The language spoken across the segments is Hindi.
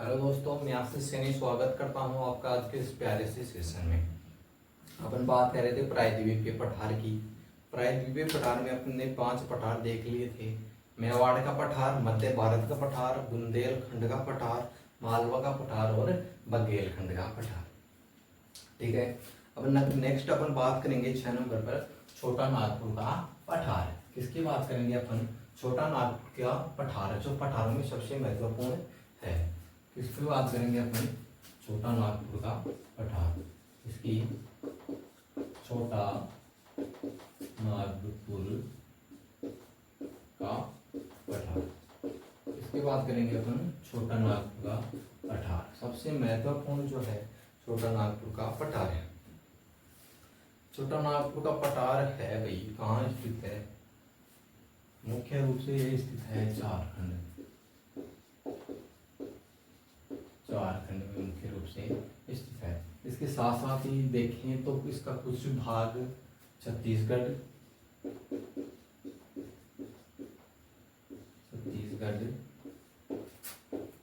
हेलो दोस्तों, मैं आशीष सैनी स्वागत करता हूं आपका आज के इस प्यारे से सेशन में। अपन बात कर रहे थे प्रायद्वीपीय पठार की। प्रायद्वीपीय पठार में अपने 5 पठार देख लिए थे। मेवाड़ का पठार, मध्य भारत का पठार, बुंदेलखंड का पठार, मालवा का पठार और बघेलखंड का पठार। ठीक है। अब नेक्स्ट अपन बात करेंगे 6 नंबर पर छोटा नागपुर का पठार। किसकी बात करेंगे अपन? छोटा नागपुर का पठार, जो पठारों में सबसे महत्वपूर्ण है। किसकी बात करेंगे अपन? छोटा नागपुर का पठार। इसकी छोटा नागपुर का पठार, इसकी बात करेंगे अपन। छोटा नागपुर का पठार सबसे महत्वपूर्ण जो है छोटा नागपुर का पठार है। छोटा नागपुर का पठार है भाई, कहाँ स्थित है? मुख्य रूप से ये स्थित है झारखंड में मुख्य रूप से स्थित है। इसके साथ साथ ही देखें तो इसका कुछ भाग छत्तीसगढ़,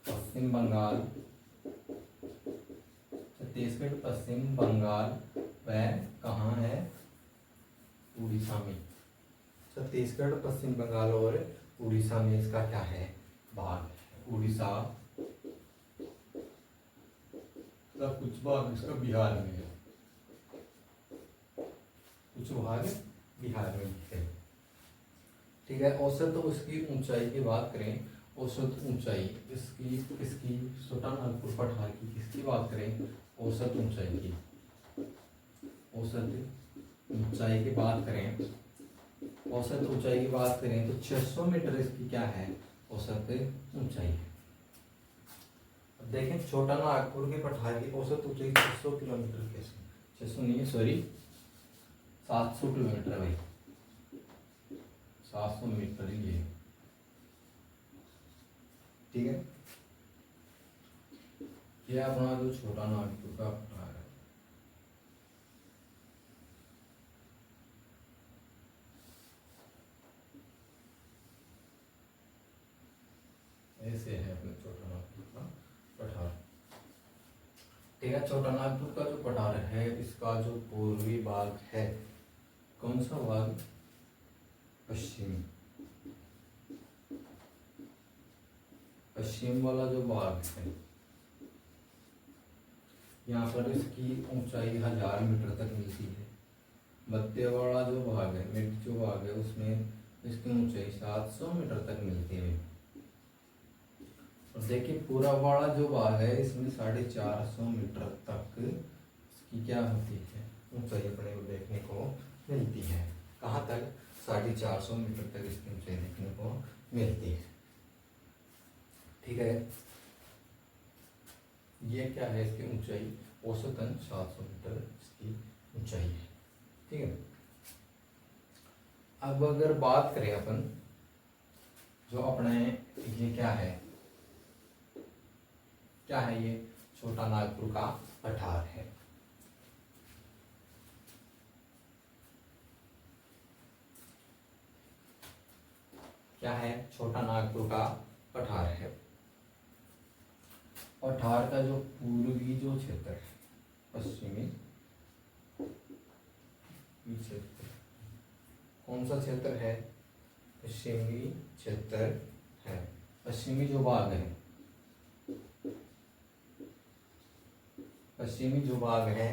पश्चिम बंगाल, छत्तीसगढ़, पश्चिम बंगाल व कहाँ है? उड़ीसा में। छत्तीसगढ़, पश्चिम बंगाल और उड़ीसा में इसका क्या है? भाग है। उड़ीसा का कुछ भाग इसका बिहार में है, कुछ भाग बिहार में है। ठीक है। औसत तो इसकी ऊंचाई की बात करें, औसत ऊंचाई इसकी छोटा नागपुर पठार की किसकी बात करें? औसत ऊंचाई की, औसत ऊंचाई की बात करें, औसत ऊंचाई की बात करें तो 600 मीटर इसकी क्या है? औसत ऊंचाई है। अब देखें छोटा नागपुर के पठार की औसत ऊंचाई 600 किलोमीटर, कैसे 600 नहीं, सॉरी 700 किलोमीटर भाई, 700 मीटर ही है। ठीक है। यह अपना जो छोटा नागपुर का पठार है। ऐसे है अपने छोटा नागपुर का पठार। ठीक है। छोटा नागपुर का जो पठार है इसका जो पूर्वी भाग है, कौन सा भाग? पश्चिमी, पश्चिम वाला जो भाग है, यहाँ पर इसकी ऊंचाई 1000 मीटर तक मिलती है। मध्य वाला जो भाग है, मिड जो भाग है, उसमें इसकी ऊंचाई 700 मीटर तक मिलती है। और देखिए पूरा वाला जो भाग है इसमें 450 मीटर तक इसकी क्या होती है? ऊंचाई अपने को देखने को मिलती है। कहाँ तक? 450 मीटर तक इसकी ऊंचाई देखने को मिलती है। ठीक है। ये क्या है? इसकी ऊंचाई औसतन 700 मीटर इसकी ऊंचाई है। ठीक है। अब अगर बात करें अपन, जो अपने ये क्या है, क्या है ये? छोटा नागपुर का पठार है। क्या है? छोटा नागपुर का पठार है। पठार का जो पूर्वी जो क्षेत्र है, पश्चिमी क्षेत्र, कौन सा क्षेत्र है? पश्चिमी क्षेत्र है। पश्चिमी जो भाग है, पश्चिमी जो भाग है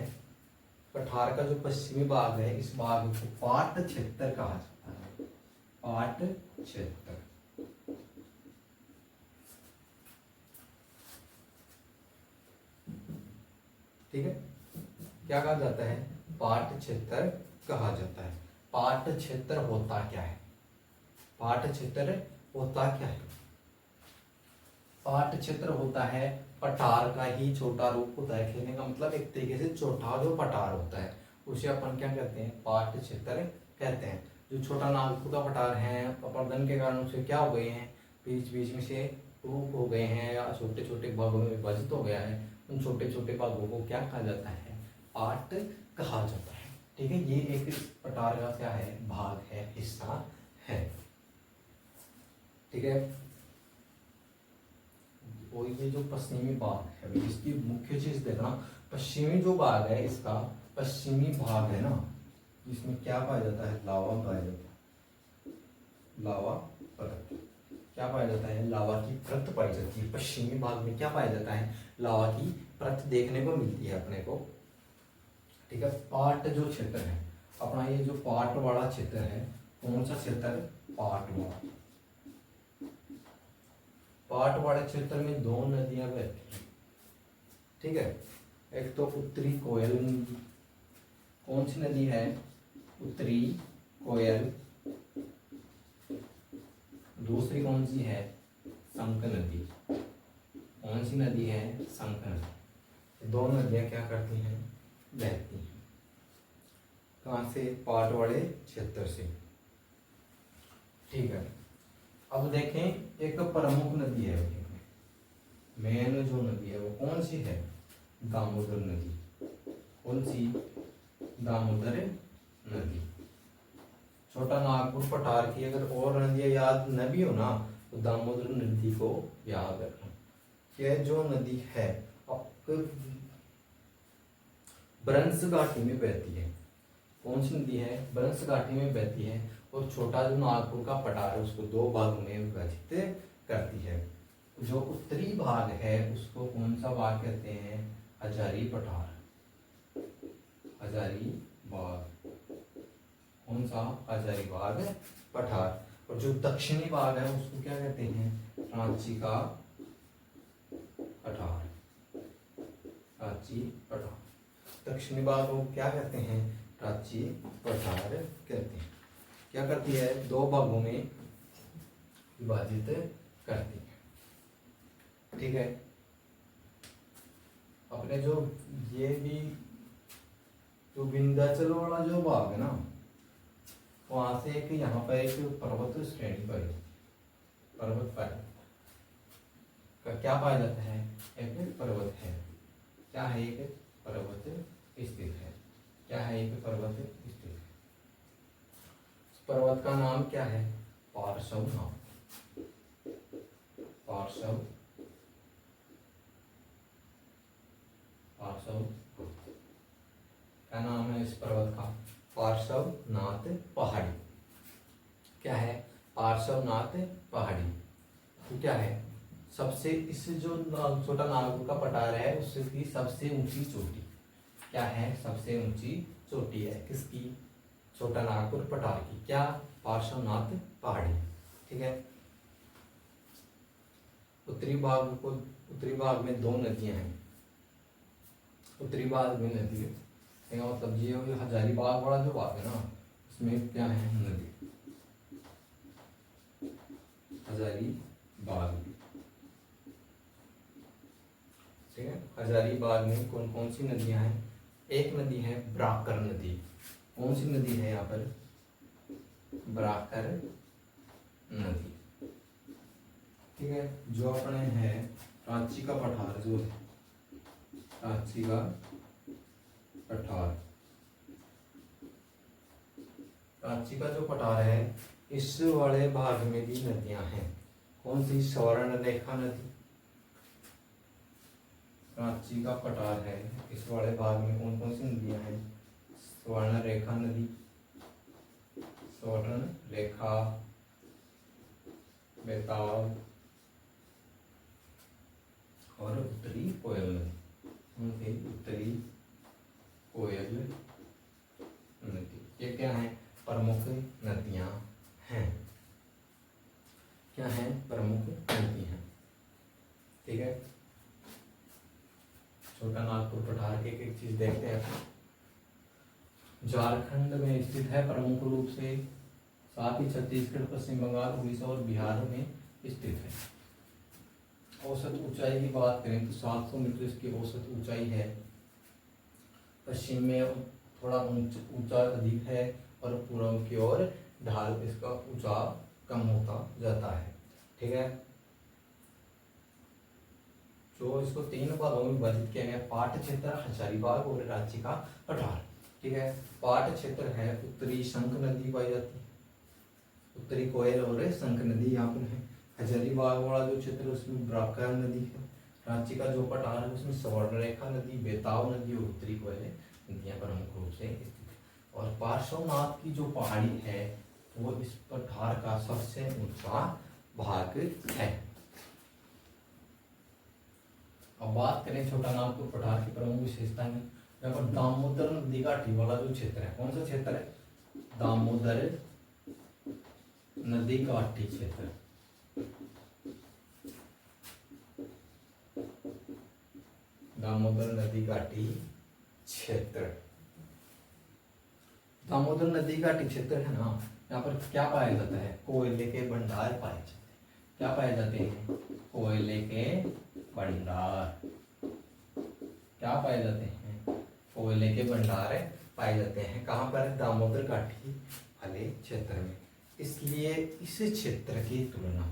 पठार का, जो पश्चिमी भाग है, इस भाग को पाट क्षेत्र कहा जाता है। पाट क्षेत्र। ठीक है। क्या कहा जाता है? पाट क्षेत्र कहा जाता है। पाट क्षेत्र होता क्या है? पाट क्षेत्र होता क्या है? पाट क्षेत्र होता है पठार का ही छोटा रूप होता है। कहने का मतलब एक तरीके से छोटा जो पठार होता है उसे अपन क्या कहते हैं? पाट क्षेत्र कहते हैं। जो छोटा नागपुर का पठार है, अपरदन के कारण उसे क्या हो गए हैं? बीच बीच में से टूट हो गए हैं या छोटे छोटे भागों में विभाजित हो गया है। उन छोटे छोटे भागों को क्या कहा जाता है? पाट कहा जाता है। ठीक है। ये एक पठार का क्या है? भाग है, हिस्सा है। ठीक है। और ये जो पश्चिमी भाग है, अभी इसकी मुख्य चीज देखना, पश्चिमी जो भाग है इसका, पश्चिमी भाग है ना, इसमें क्या पाया जाता है, लावा पाया जाता है, लावा परत। क्या पाया जाता है, लावा की परत पाई जाती है। पश्चिमी भाग में क्या पाया जाता है, लावा की परत देखने को मिलती है अपने को। ठीक है, पाट जो क्षेत्र है अपना, ये जो पाट वाला क्षेत्र है, कौन सा क्षेत्र, पाट वाला। पाट वाले क्षेत्र में दो नदियां बहती हैं। ठीक है, एक तो उत्तरी कोयल नदी। कौन सी नदी है, उत्तरी कोयल। दूसरी कौन सी है, संक नदी। कौन सी नदी है, संक नदी। दो नदियां क्या करती हैं, बहती हैं। कहाँ से, पाट वाले क्षेत्र से। ठीक है, अब देखें, एक प्रमुख नदी है, मेन जो नदी है वो कौन सी है, दामोदर नदी। कौन सी, दामोदर नदी। छोटा नागपुर पठार की अगर और नदियां याद न भी हो ना, तो दामोदर नदी को याद रखना। यह जो नदी है ब्रंश घाटी में बहती है। कौन सी नदी है, ब्रंश घाटी में बहती है। और छोटा जो नागपुर का पठार है उसको दो भागों में विभाजित करती है। जो उत्तरी भाग है उसको कौन सा भाग कहते हैं, हजारी पठार, हजारी बाग। कौन सा, हजारी बाग पठार। और जो दक्षिणी भाग है उसको क्या कहते हैं, रांची का पठार, रांची पठार। दक्षिणी भाग को क्या कहते हैं, रांची पठार कहते हैं। क्या करती है, दो भागों में विभाजित करती है। ठीक है, अपने जो ये भी जो विंध्याचल वाला जो भाग है ना, वहां से एक यहाँ पर एक पर्वत श्रेणी पर, पर्वत पर का क्या पाया जाता है, एक पर्वत है। क्या है, एक पर्वत स्थित है। क्या है, एक पर्वत स्थित है। पर्वत का नाम क्या है, पार्श्व नाम, पार्श्व, पार्श्व। क्या नाम है इस पर्वत का, पार्श्वनाथ पहाड़ी। क्या है, पार्श्वनाथ पहाड़ी। तो क्या है, सबसे, इस जो छोटा नागपुर का पठार है उसकी सबसे ऊंची चोटी क्या है, सबसे ऊंची चोटी है किसकी, छोटा नागपुर पठार की। क्या, पार्श्वनाथ पहाड़ी। ठीक है, उत्तरी भाग में दो नदियां हैं। उत्तरी भाग में नदी है, मतलब ये हजारी बाग वाला जो भाग है ना, उसमें क्या है, नदी, हजारी बाग। ठीक है, हजारी बाग में कौन कौन सी नदियां हैं, एक नदी है ब्राकर नदी। कौन सी नदी है यहाँ पर, ब्राकर नदी। ठीक है, जो अपने है रांची का पठार, जो है रांची का पठार, रांची का जो पठार है इस वाले भाग में भी नदियां हैं। कौन सी, स्वर्ण रेखा नदी। रांची का पठार है, इस वाले भाग में कौन कौन सी नदियां हैं, स्वर्ण रेखा नदी, स्वर्ण रेखा, बेताब और उत्तरी कोयल नदी। उत्तरी कोयल नदी, ये क्या है, प्रमुख नदियां हैं। क्या है, प्रमुख नदियां। ठीक है, छोटा नागपुर पठार के एक चीज देखते हैं। झारखंड में स्थित है प्रमुख रूप से, साथ ही छत्तीसगढ़, पश्चिम बंगाल, उड़ीसा और बिहार में स्थित है। औसत ऊंचाई की बात करें तो 700 मीटर इसकी औसत ऊंचाई है। पश्चिम में थोड़ा ऊंचा अधिक है और पूर्व की ओर ढाल इसका ऊंचा कम होता जाता है। ठीक है, जो इसको तीन भागों में विभाजित किया गया, पाट क्षेत्र, हजारीबाग और रांची का पठार। ठीक है, पाट क्षेत्र है, उत्तरी शंख नदी पाई जाती है, उत्तरी कोयल और शंख नदी यहाँ पर है। हजारीबाग वाला जो क्षेत्र है उसमें ब्राह्मण नदी है। रांची का जो पठार है उसमें स्वर्णरेखा नदी, बेताब नदी और उत्तरी कोयले नदियां प्रमुख रूप से स्थित है। और पार्श्वनाथ की जो पहाड़ी है वो इस पठार का सबसे ऊंचा भाग है। अब बात करें छोटा नागपुर पठार की प्रमुख विशेषता में, यहाँ पर दामोदर नदी घाटी वाला जो क्षेत्र है, कौन सा क्षेत्र है? दामोदर नदी घाटी क्षेत्र। दामोदर नदी घाटी क्षेत्र, दामोदर नदी घाटी क्षेत्र है ना, यहाँ पर क्या पाया जाता है? कोयले के भंडार पाए जाते हैं। क्या पाए जाते हैं? कोयले के भंडार। क्या पाए जाते हैं? कोयले के भंडार पाए जाते हैं। कहाँ पर? दामोदर घाटी वाले क्षेत्र में। इसलिए इस क्षेत्र की तुलना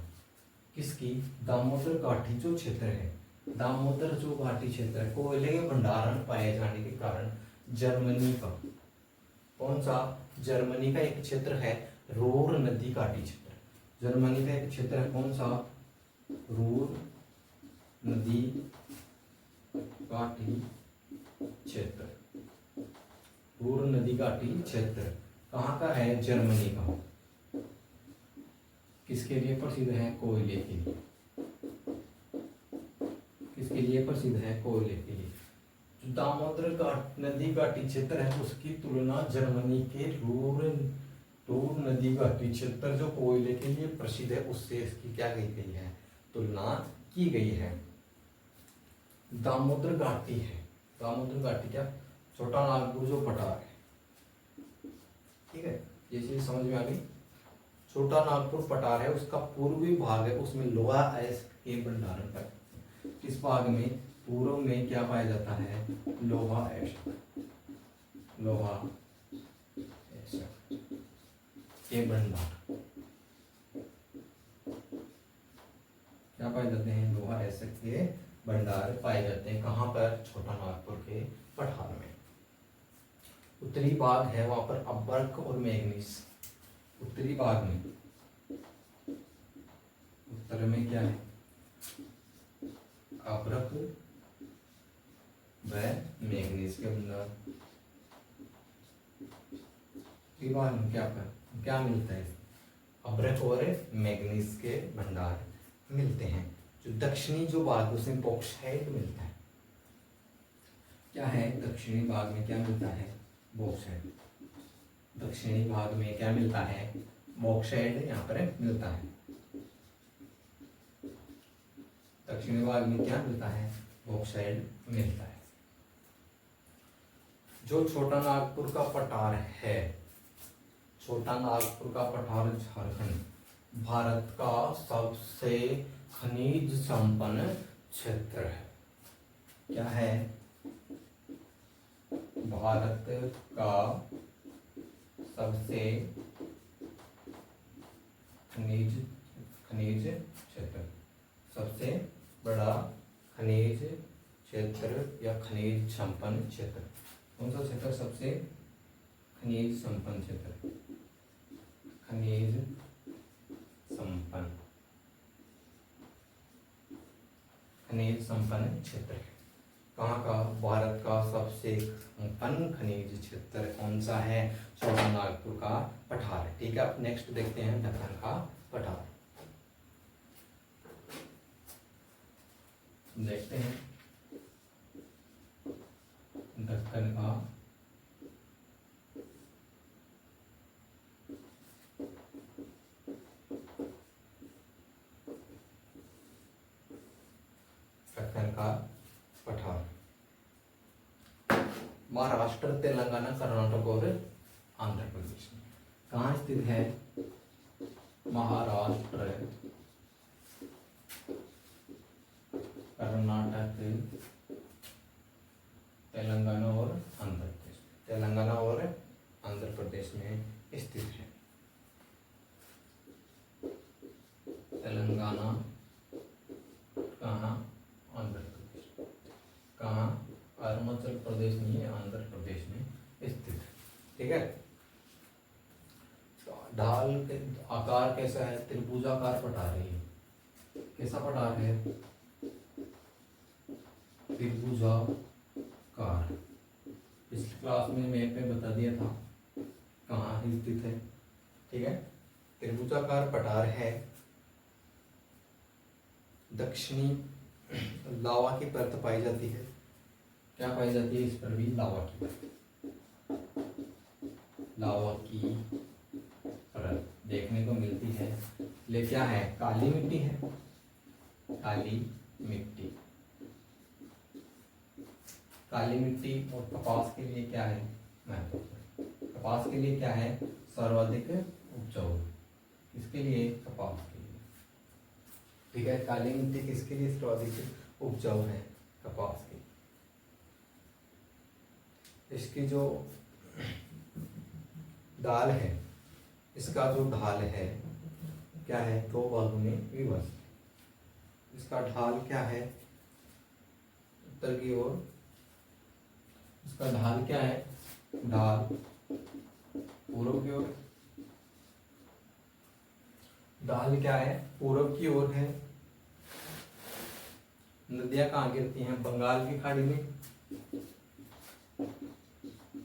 किसकी? दामोदर घाटी जो क्षेत्र है, दामोदर जो घाटी क्षेत्र है, कोयले के भंडारण पाए जाने के कारण जर्मनी का, कौन सा? जर्मनी का एक क्षेत्र है रूर नदी घाटी क्षेत्र। जर्मनी का एक क्षेत्र है कौन सा? रूर नदी घाटी क्षेत्र। रूर नदी घाटी क्षेत्र कहाँ का है? जर्मनी का। किसके लिए प्रसिद्ध है? कोयले के लिए। किसके लिए प्रसिद्ध है? कोयले के लिए। जो दामोदर नदी घाटी क्षेत्र है उसकी तुलना जर्मनी के रूर नदी घाटी क्षेत्र जो कोयले के लिए प्रसिद्ध है उससे इसकी क्या की गई है? तुलना की गई है। दामोदर घाटी है, दामोदर घाटी क्या? छोटा नागपुर जो पठार है, ठीक है, ये चीज समझ में आ गई। छोटा नागपुर पठार है, उसका पूर्वी भाग है, उसमें लोहा अयस्क के भंडारण पर। किस भाग में? पूर्व में क्या पाया जाता है? लोहा अयस्क, लोहा अयस्क के भंडार। क्या पाए जाते हैं? लोहा अयस्क के भंडार पाए जाते हैं। कहाँ पर? छोटा नागपुर के पठार में। उत्तरी भाग है वहां पर अभ्रक और मैग्नीज। उत्तरी भाग में, उत्तर में क्या है? अभ्रक व मैग्नीज के भंडार। उत्तरी भाग में क्या मिलता है? अभ्रक और मैग्नीज के भंडार मिलते हैं। जो दक्षिणी जो भाग उसमें बॉक्साइट मिलता है। क्या है? दक्षिणी भाग में क्या मिलता है? बॉक्साइट। दक्षिणी भाग में क्या मिलता है? बॉक्साइट यहाँ पर मिलता है। दक्षिणी भाग में क्या मिलता है? बॉक्साइट मिलता है। जो छोटा नागपुर का पठार है, छोटा नागपुर का पठार झारखंड भारत का सबसे खनिज संपन्न क्षेत्र है। क्या है? भारत का सबसे खनिज क्षेत्र, सबसे बड़ा खनिज क्षेत्र या खनिज संपन्न क्षेत्र। कौन सा क्षेत्र? सबसे खनिज संपन्न क्षेत्र, खनिज संपन्न, खनिज संपन्न क्षेत्र है। कहाँ का? भारत का सबसे संपन्न खनिज क्षेत्र कौन सा है? छोटा नागपुर का पठार। ठीक है, अब नेक्स्ट देखते हैं दक्कन का पठार। देखते हैं दक्कन का पठार। महाराष्ट्र, तेलंगाना, कर्नाटक और आंध्र प्रदेश में कहाँ स्थित है? महाराष्ट्र, कर्नाटक, तेलंगाना और आंध्र प्रदेश, तेलंगाना और आंध्र प्रदेश में स्थित है। तेलंगाना कहाँ? आंध्र प्रदेश। कहाँ? अरुणाचल प्रदेश नहीं है, आंध्र प्रदेश में स्थित है। ठीक है, ढाल के आकार कैसा है? त्रिभुजाकार पठार है। कैसा पठार है? त्रिभुजाकार। पिछली क्लास में मैप में बता दिया था कहाँ स्थित है। ठीक है, त्रिभुजाकार पठार है। दक्षिणी लावा की परत पाई जाती है। क्या पाई जाती है? इस पर भी लावा की परत, लावा की परत देखने को मिलती है। ले क्या है? काली मिट्टी है, काली मिट्टी। काली मिट्टी और कपास के लिए क्या है महत्वपूर्ण? कपास के लिए क्या है सर्वाधिक उपजाऊ? किसके लिए? कपास के लिए। ठीक है, काली मिट्टी किसके लिए सर्वाधिक उपजाऊ है? कपास के। इसकी जो ढाल है, इसका जो ढाल है क्या है? दो भागों में विभाजित। इसका ढाल क्या है? उत्तर की ओर। इसका ढाल क्या है? ढाल पूर्व की ओर। ढाल क्या है? पूर्व की ओर है। नदियां कहाँ गिरती हैं? बंगाल की खाड़ी में।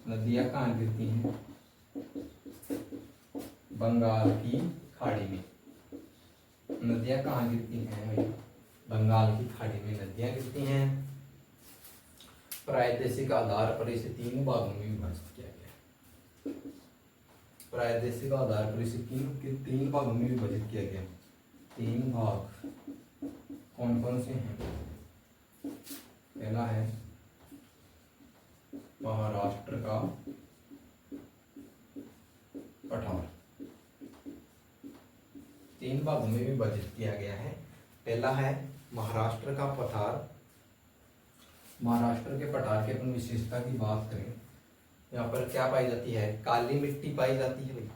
नदियां कहाँ गिरती हैं? बंगाल की खाड़ी में। नदियां कहाँ गिरती हैं? बंगाल की खाड़ी में नदियां गिरती हैं। प्रायदेशिक आधार पर इसे तीन भागों में विभाजित किया गया। प्रायदेशिक आधार पर इसे तीन भागों में विभाजित किया गया। तीन भाग कौन कौन से हैं? पहला है महाराष्ट्र का पठार। तीन भागों में विभाजित किया गया है। पहला है महाराष्ट्र का पठार। महाराष्ट्र के पठार के अपन विशेषता की बात करें, यहाँ पर क्या पाई जाती है? काली मिट्टी पाई जाती है भाई,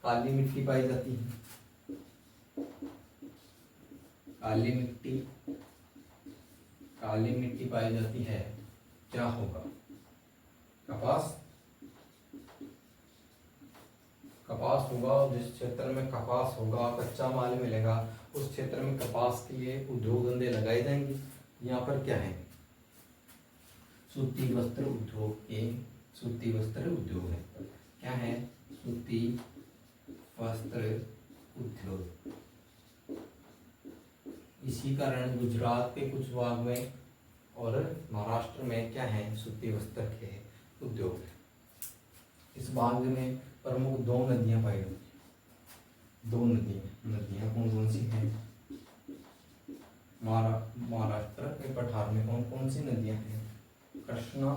काली मिट्टी पाई जाती है। काली मिट्टी, काली मिट्टी पाई जाती है। क्या होगा? कपास, कपास होगा। जिस क्षेत्र में कपास होगा, कच्चा माल मिलेगा, उस क्षेत्र में कपास के लिए उद्योग धंधे लगाए जाएंगे। यहाँ पर क्या है? सूती वस्त्र उद्योग के, सूती वस्त्र उद्योग है। क्या है? सूती वस्त्र उद्योग। इसी कारण गुजरात के कुछ भाग में और महाराष्ट्र में क्या है? सूती वस्त्र के उद्योग है। इस भाग में प्रमुख दो नदियां पाई जाती हैं। दो नदियां कौन कौन सी हैं? महाराष्ट्र के पठार में कौन कौन सी नदियां हैं? कृष्णा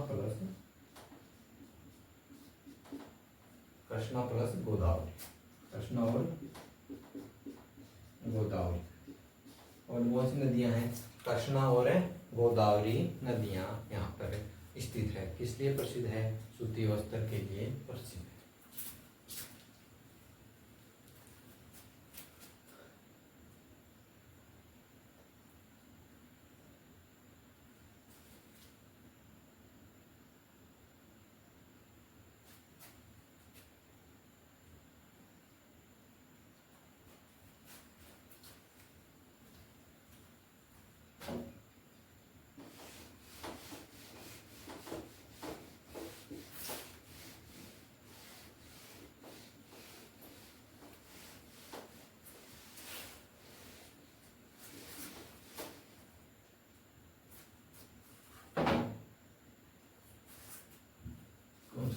प्लस गोदावरी। कृष्णा और गोदावरी। और कौन सी नदियां हैं? कृष्णा और गोदावरी नदियां यहाँ पर स्थित है। किस लिए प्रसिद्ध है? सूती वस्त्र के लिए प्रसिद्ध है।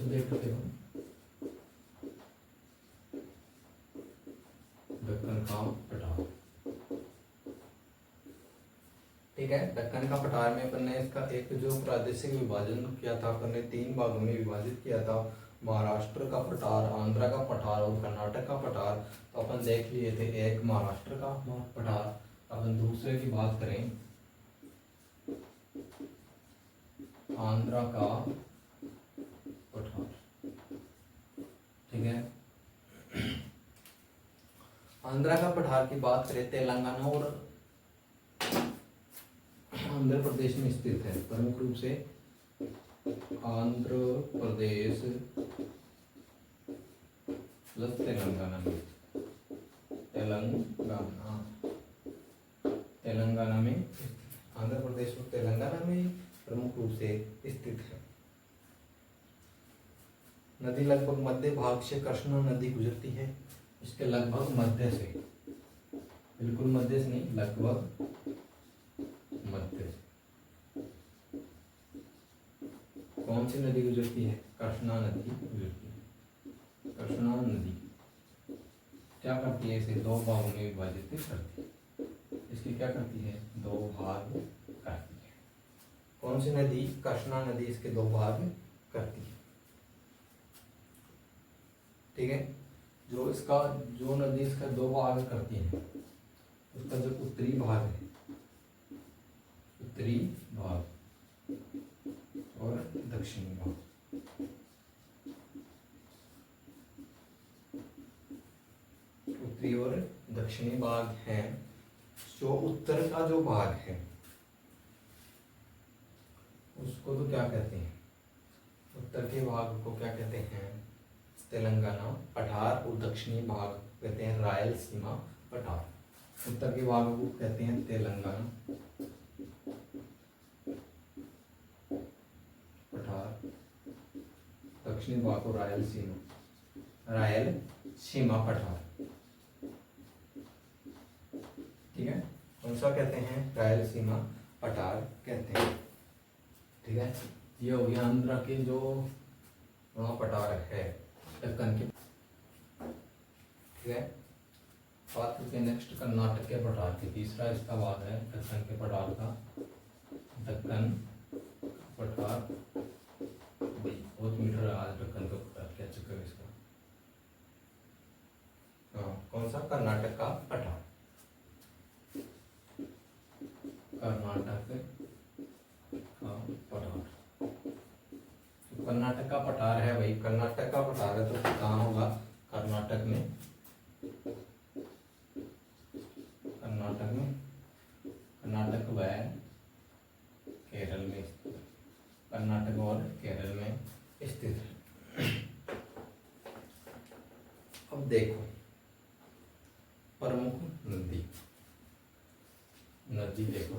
देख रहे हो दक्कन का पठार। ठीक है, दक्कन का पठार में अपन ने इसका एक जो प्रादेशिक विभाजन किया था, अपन ने तीन भागों में विभाजित किया था। महाराष्ट्र का पठार, आंध्र का पठार और कर्नाटक का पठार। तो अपन देख लिए थे एक महाराष्ट्र का पठार। अपन दूसरे की बात करें, आंध्र का पठार। ठीक है, आंध्र का पठार की बात करें, तेलंगाना और आंध्र प्रदेश में स्थित है। प्रमुख रूप से आंध्र प्रदेश प्लस तेलंगाना में, तेलंगाना तेलंगाना में आंध्र प्रदेश और तेलंगाना में प्रमुख रूप से स्थित है। नदी लगभग मध्य भाग से कृष्णा नदी गुजरती है। इसके लगभग मध्य से, बिल्कुल मध्य से नहीं, लगभग मध्य से कौन सी नदी गुजरती है? कृष्णा नदी गुजरती है। कृष्णा नदी क्या करती है? इसे दो भागों में विभाजित करती है। इसकी क्या करती है? दो भाग करती है। कौन सी नदी? कृष्णा नदी इसके दो भाग करती है। ठीक है, जो नदी इसका दो भाग करती है, उसका जो उत्तरी भाग है, उत्तरी भाग और दक्षिणी भाग, उत्तरी और दक्षिणी भाग है। जो उत्तर का जो भाग है उसको तो क्या कहते हैं? उत्तर के भाग को क्या कहते हैं? तेलंगाना पठार, और दक्षिणी भाग कहते हैं रायलसीमा पठार। उत्तर के भाग को कहते हैं तेलंगाना पठार, दक्षिणी भाग को रायलसीमा पठार। ठीक है, कौन सा कहते हैं? रायलसीमा पठार कहते हैं। ठीक है, ये हो गया आंध्र के जो वहाँ पठार है दक्कन के। ठीक है, बात करते हैं नेक्स्ट कर्नाटक के पठार की। तीसरा इसका भाग है दक्कन के पठार का। दक्कन पठार, बहुत मीटर आज दक्कन का पठार, क्या चक्कर है इसका? हाँ, कौन सा? कर्नाटक का पठार। कर्नाटक का पठार, कर्नाटक का पठार है भाई, कर्नाटक का पठार है तो कहाँ होगा? कर्नाटक में, कर्नाटक में, कर्नाटक व केरल में, कर्नाटक और केरल में स्थित है। अब देखो प्रमुख नदी, नदी देखो,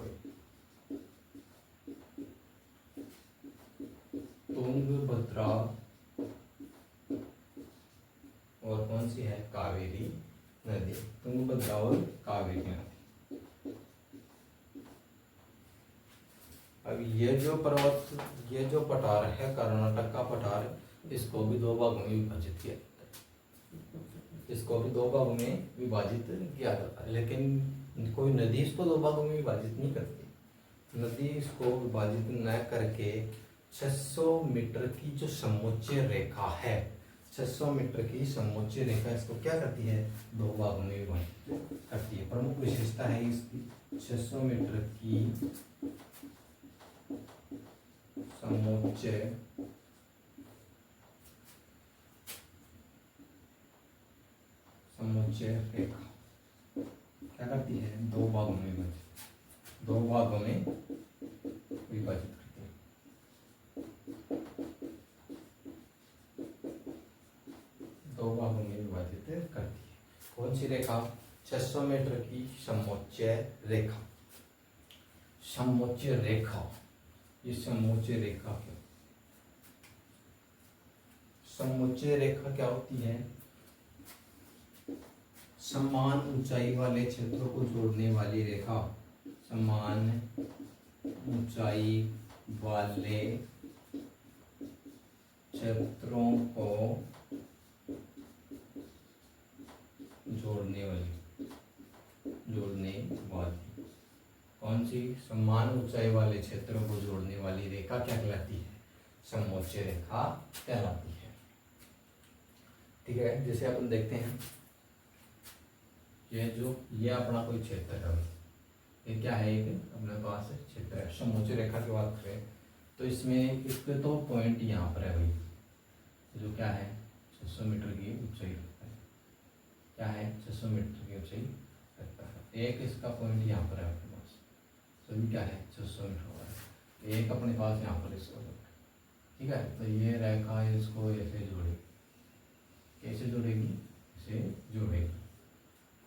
तुंगभद्रा और कौन सी है? कावेरी नदी। तुंगभद्रा और कावेरी नदी। अब ये जो पर्वत, ये जो पठार है कर्नाटक का पठार, इसको भी दो भागों में विभाजित किया जाता है। इसको भी दो भागों में विभाजित किया जाता है, लेकिन कोई नदी इसको दो भागों में विभाजित नहीं करती। नदी इसको विभाजित न करके 600 मीटर की जो समोच्च रेखा है, 600 मीटर की समोच्च रेखा इसको क्या करती है? दो भागों में विभाजित करती है। प्रमुख विशेषता है इसकी 600 मीटर की समोच्च रेखा क्या करती है? दो भागों में विभाजित, दो भागों में विभाजित करती है। दो भागों में विभाजित करती है। कौन सी रेखा? 600 मीटर की समोच्च रेखा। समोच्च रेखा, ये समोच्च रेखा क्या? समोच्च रेखा क्या होती है? समान ऊंचाई वाले क्षेत्रों को जोड़ने वाली रेखा। समान ऊंचाई वाले क्षेत्रों को जोड़ने वाली कौन सी? समान ऊंचाई वाले क्षेत्रों को जोड़ने वाली रेखा क्या कहलाती है? समोच्च रेखा कहलाती है। ठीक है, जैसे अपन देखते हैं, ये अपना कोई क्षेत्र है, ये क्या है? एक अपने पास क्षेत्र है। समोच्च रेखा की बात करें तो इसमें इसके तो पॉइंट यहाँ पर है भाई, जो क्या है? 600 मीटर की ऊंचाई रखता है। क्या है? 600 मीटर की ऊंचाई रखता है। एक इसका पॉइंट यहाँ पर है अपने पास, तो ये क्या है? 600 मीटर हो रहा है। एक अपने पास यहाँ पर इसको, ठीक है, तो ये रेखा इसको ऐसे जोड़ेगी। कैसे जोड़ेगी? इसे जोड़ेगी।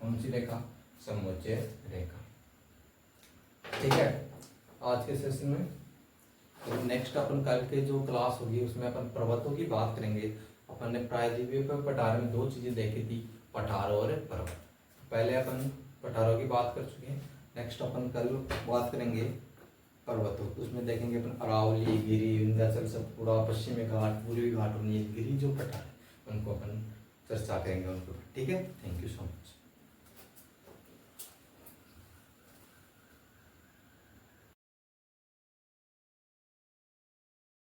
कौन सी रेखा? समोच्च रेखा। ठीक है आज के सेशन में। तो नेक्स्ट अपन कल के जो क्लास होगी उसमें अपन पर्वतों की बात करेंगे। अपन ने प्रायद्वीपीय पठार में दो चीजें देखी थी, पठार और पर्वत। पहले अपन पठारों की बात कर चुके हैं, नेक्स्ट अपन कल बात करेंगे पर्वतों। उसमें देखेंगे अपन अरावली, गिरी, विंध्याचल, सतपुड़ा, पश्चिमी घाट, पूर्वी घाट और नीलगिरी जो पठार है उनको अपन चर्चा करेंगे उनको। ठीक है, थैंक यू सो मच।